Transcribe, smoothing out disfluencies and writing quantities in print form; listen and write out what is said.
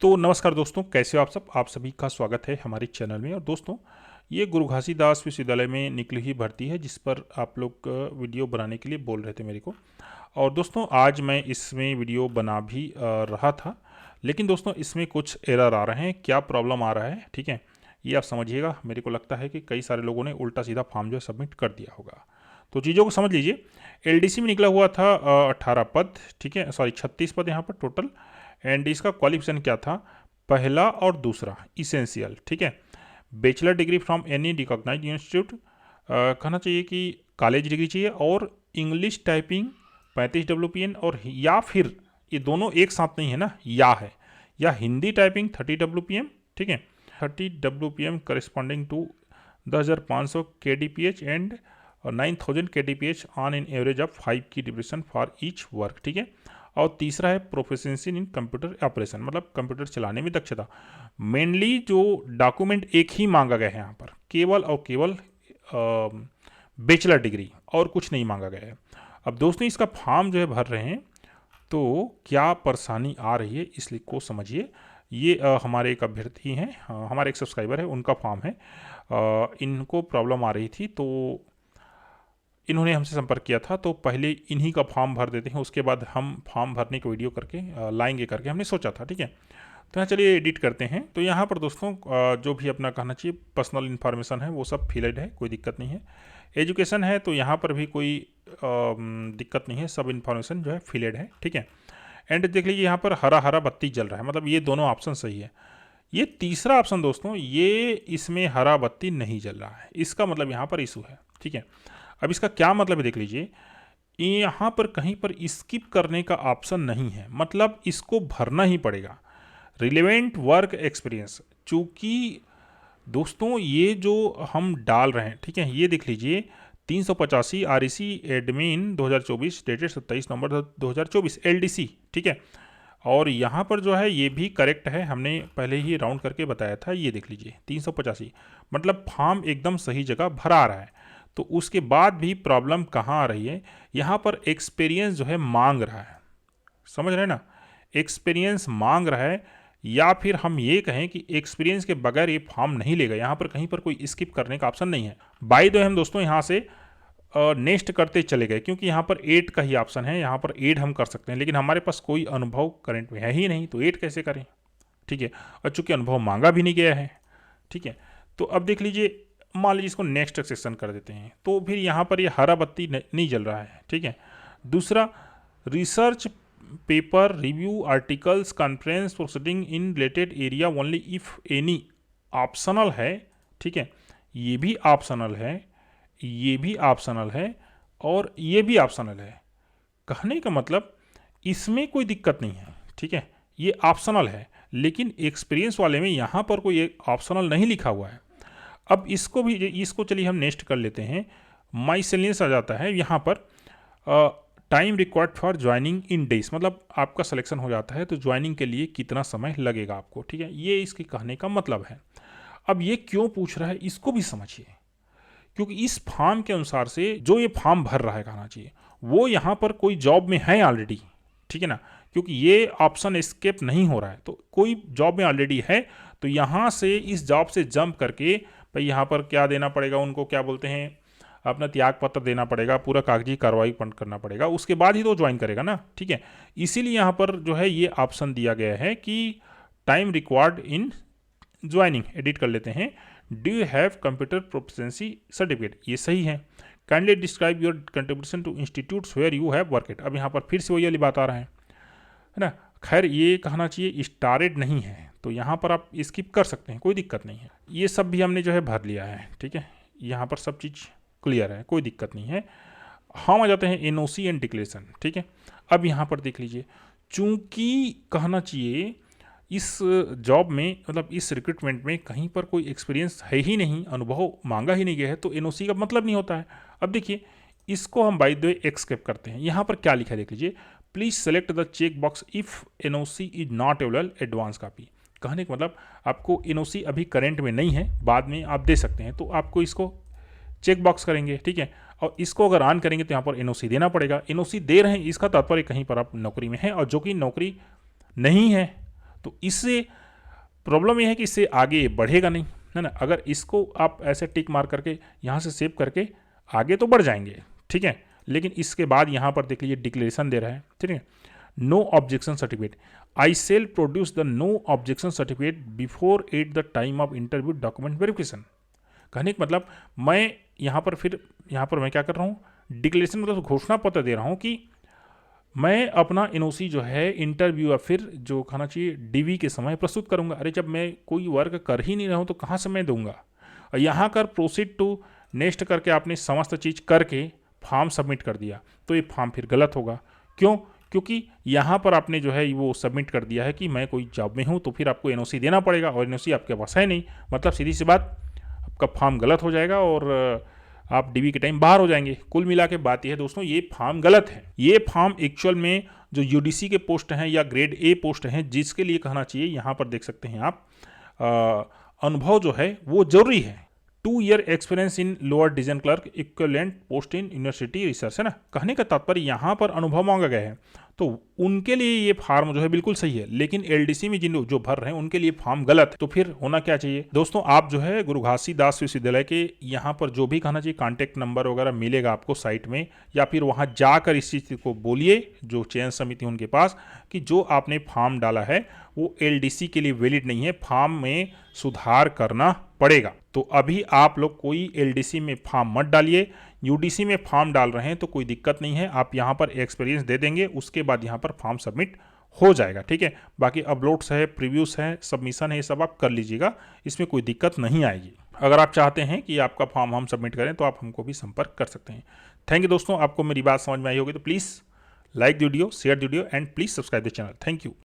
तो नमस्कार दोस्तों, कैसे हो आप सब। आप सभी का स्वागत है हमारे चैनल में। और दोस्तों, ये गुरु घासीदास विश्वविद्यालय में निकली हुई भर्ती है जिस पर आप लोग वीडियो बनाने के लिए बोल रहे थे मेरे को। और दोस्तों, आज मैं इसमें वीडियो बना भी रहा था, लेकिन दोस्तों इसमें कुछ एरर आ रहे हैं। क्या प्रॉब्लम आ रहा है, ठीक है, ये आप समझिएगा। मेरे को लगता है कि कई सारे लोगों ने उल्टा सीधा फॉर्म जो है सबमिट कर दिया होगा, तो चीज़ों को समझ लीजिए। एलडीसी में निकला हुआ था 18 पद, ठीक है, सॉरी 36 पद यहाँ पर टोटल। एंड इसका क्वालिफिकेशन क्या था, पहला और दूसरा इसेंशियल, ठीक है। Bachelor degree from any recognise institute, कहना चाहिए कि कॉलेज डिग्री चाहिए, और इंग्लिश टाइपिंग 35 WPN, और या फिर ये दोनों एक साथ नहीं है ना, या है, या हिंदी टाइपिंग 30 WPM, ठीक है, 30 WPM corresponding to 10,500 KDPH and 9,000 KDPH on in average of 5 की डिप्रेशन फॉर ईच वर्क, ठीक है। और तीसरा है प्रोफिशिएंसी इन कंप्यूटर ऑपरेशन, मतलब कंप्यूटर चलाने में दक्षता। मेनली जो डॉक्यूमेंट एक ही मांगा गया है यहाँ पर, केवल और केवल बैचलर डिग्री, और कुछ नहीं मांगा गया है। अब दोस्तों, इसका फॉर्म जो है भर रहे हैं, तो क्या परेशानी आ रही है इसलिए को समझिए। ये हमारे एक अभ्यर्थी हैं, हमारे एक सब्सक्राइबर है, उनका फॉर्म है। इनको प्रॉब्लम आ रही थी, तो इन्होंने हमसे संपर्क किया था। तो पहले इन्हीं का फॉर्म भर देते हैं, उसके बाद हम फॉर्म भरने का वीडियो करके लाएंगे करके हमने सोचा था, ठीक है। तो यहाँ चलिए एडिट करते हैं। तो यहाँ पर दोस्तों जो भी अपना कहना चाहिए पर्सनल इन्फॉर्मेशन है वो सब फिलड है, कोई दिक्कत नहीं है। एजुकेशन है तो यहाँ पर भी कोई दिक्कत नहीं है, सब इन्फॉर्मेशन जो है फिलड है, ठीक है। एंड देख लीजिए यहाँ पर हरा हरा बत्ती जल रहा है, मतलब ये दोनों ऑप्शन सही है। ये तीसरा ऑप्शन दोस्तों, ये इसमें हरा बत्ती नहीं जल रहा है, इसका मतलब यहाँ पर इशू है, ठीक है। अब इसका क्या मतलब है देख लीजिए, यहाँ पर कहीं पर स्किप करने का ऑप्शन नहीं है, मतलब इसको भरना ही पड़ेगा। रिलेवेंट वर्क एक्सपीरियंस, चूंकि दोस्तों ये जो हम डाल रहे हैं, ठीक है, ये देख लीजिए 385 REC एडमिन 2024 डेटेड 27 नवंबर 2024 LDC, ठीक है। और यहाँ पर जो है ये भी करेक्ट है, हमने पहले ही राउंड करके बताया था। ये देख लीजिए 385, मतलब फॉर्म एकदम सही जगह भरा आ रहा है। तो उसके बाद भी प्रॉब्लम कहाँ आ रही है, यहाँ पर एक्सपीरियंस जो है मांग रहा है, समझ रहे हैं ना, एक्सपीरियंस मांग रहा है। या फिर हम ये कहें कि एक्सपीरियंस के बगैर ये फॉर्म नहीं लेगा, यहाँ पर कहीं पर कोई स्किप करने का ऑप्शन नहीं है। बाई दो हम दोस्तों यहाँ से नेक्स्ट करते चले गए, क्योंकि यहाँ पर 8 का ही ऑप्शन है, यहाँ पर 8 हम कर सकते हैं, लेकिन हमारे पास कोई अनुभव करंट में है ही नहीं, तो 8 कैसे करें, ठीक है। और चूंकि अनुभव मांगा भी नहीं गया है, ठीक है। तो अब देख लीजिए, मान लीजिए इसको नेक्स्ट सेक्शन कर देते हैं, तो फिर यहाँ पर ये हरा बत्ती नहीं जल रहा है, ठीक है। दूसरा, research paper review articles conference proceeding in related area only if any, optional है, ठीक है। ये भी ऑप्शनल है, ये भी ऑप्शनल है, और ये भी ऑप्शनल है। कहने का मतलब इसमें कोई दिक्कत नहीं है, ठीक है, ये ऑप्शनल है, लेकिन एक्सपीरियंस वाले में यहाँ पर कोई ऑप्शनल नहीं लिखा हुआ है। अब इसको चलिए हम नेक्स्ट कर लेते हैं। माइसेलियस आ जाता है यहाँ पर, time required for joining in days, मतलब आपका सिलेक्शन हो जाता है तो ज्वाइनिंग के लिए कितना समय लगेगा आपको, ठीक है, ये इसके कहने का मतलब है। अब ये क्यों पूछ रहा है इसको भी समझिए, क्योंकि इस फॉर्म के अनुसार से जो ये फॉर्म भर रहा है, कहना चाहिए वो यहाँ पर कोई जॉब में है ऑलरेडी, ठीक है ना, क्योंकि ये ऑप्शन एस्केप नहीं हो रहा है, तो कोई जॉब में ऑलरेडी है। तो यहाँ से इस जॉब से जंप करके भाई यहाँ पर क्या देना पड़ेगा उनको, क्या बोलते हैं, अपना त्याग पत्र देना पड़ेगा, पूरा कागजी कार्रवाई करना पड़ेगा, उसके बाद ही तो ज्वाइन करेगा ना, ठीक है। इसीलिए यहाँ पर जो है ये ऑप्शन दिया गया है कि time required in joining. Edit कर लेते हैं, do you have computer proficiency certificate, ये सही है। Kindly describe your contribution to institutes where you have worked, अब यहाँ पर फिर से वही वाली बात आ रहा है ना। खैर ये कहना चाहिए स्टार्टेड नहीं है, तो यहाँ पर आप स्किप कर सकते हैं, कोई दिक्कत नहीं है। ये सब भी हमने जो है भर लिया है, ठीक है, यहाँ पर सब चीज़ क्लियर है, कोई दिक्कत नहीं है। हम आ जाते हैं एनओसी एंड डिक्लेरेशन, ठीक है। अब यहाँ पर देख लीजिए, चूंकि कहना चाहिए इस जॉब में, मतलब इस रिक्रूटमेंट में कहीं पर कोई एक्सपीरियंस है ही नहीं, अनुभव मांगा ही नहीं गया है, तो एनओसी का मतलब नहीं होता है। अब देखिए, इसको हम बाय द वे एक्सकेप करते हैं। यहाँ पर क्या लिखा है देख लीजिए, please select the check box if NOC is not available advance copy. कहने का मतलब आपको एनओसी अभी करेंट में नहीं है, बाद में आप दे सकते हैं, तो आपको इसको चेक बॉक्स करेंगे, ठीक है। और इसको अगर ऑन करेंगे तो यहाँ पर एनओसी देना पड़ेगा। एनओसी दे रहे हैं, इसका तात्पर्य कहीं पर आप नौकरी में हैं, और जो कि नौकरी नहीं है तो इससे प्रॉब्लम ये है कि इससे आगे बढ़ेगा नहीं, है ना। अगर इसको आप ऐसे टिक मार करके यहाँ से सेव करके आगे तो बढ़ जाएंगे, ठीक है। लेकिन इसके बाद यहाँ पर देख लीजिए डिक्लेरेशन दे रहा है, ठीक है। No objection certificate, I shall produce the no objection certificate before at the time of interview document verification. कहने का मतलब मैं यहाँ पर मैं क्या कर रहा हूँ, डिक्लेरेशन मतलब घोषणा पत्र दे रहा हूँ कि मैं अपना एनओसी जो है इंटरव्यू या फिर जो कहना चाहिए डीवी के समय प्रस्तुत करूंगा। अरे जब मैं कोई वर्क कर ही नहीं रहा हूँ तो कहाँ से मैं दूंगा। और यहाँ कर प्रोसीड टू नेक्स्ट करके आपने समस्त चीज़ करके फॉर्म सबमिट कर दिया तो ये फॉर्म फिर गलत होगा। क्यों? क्योंकि यहाँ पर आपने जो है वो सबमिट कर दिया है कि मैं कोई जॉब में हूँ, तो फिर आपको एनओसी देना पड़ेगा और एनओसी आपके पास है नहीं, मतलब सीधी सी बात आपका फॉर्म गलत हो जाएगा और आप डीवी के टाइम बाहर हो जाएंगे। कुल मिला के बात यह है दोस्तों, ये फॉर्म गलत है। ये फॉर्म एक्चुअल में जो यूडीसी के पोस्ट हैं या ग्रेड ए पोस्ट हैं जिसके लिए कहना चाहिए, यहाँ पर देख सकते हैं आप, अनुभव जो है वो जरूरी है। 2 year experience in lower division clerk equivalent post in university research, है ना। कहने का तात्पर्य यहाँ पर अनुभव मांगा गया है, तो उनके लिए ये फॉर्म जो है बिल्कुल सही है। लेकिन एलडीसी में जिन लोग जो भर रहे हैं उनके लिए फॉर्म गलत है। तो फिर होना क्या चाहिए दोस्तों, आप जो है गुरु घासीदास विश्वविद्यालय के यहाँ पर जो भी कहना चाहिए कॉन्टैक्ट नंबर वगैरह मिलेगा आपको साइट में, या फिर वहाँ जाकर इस चीज़ को बोलिए जो चयन समिति उनके पास कि जो आपने फॉर्म डाला है वो एलडीसी के लिए वैलिड नहीं है, फॉर्म में सुधार करना पड़ेगा। तो अभी आप लोग कोई एलडीसी में फॉर्म मत डालिए, यूडीसी में फॉर्म डाल रहे हैं तो कोई दिक्कत नहीं है, आप यहाँ पर एक्सपीरियंस दे देंगे, उसके बाद यहाँ पर फॉर्म सबमिट हो जाएगा, ठीक है। बाकी अपलोड्स है, प्रीव्यूज है, सबमिशन है, ये सब आप कर लीजिएगा, इसमें कोई दिक्कत नहीं आएगी। अगर आप चाहते हैं कि आपका फॉर्म हम सबमिट करें तो आप हमको भी संपर्क कर सकते हैं। थैंक यू दोस्तों, आपको मेरी बात समझ में आई होगी तो please like the video, share the video and please subscribe the channel. Thank you.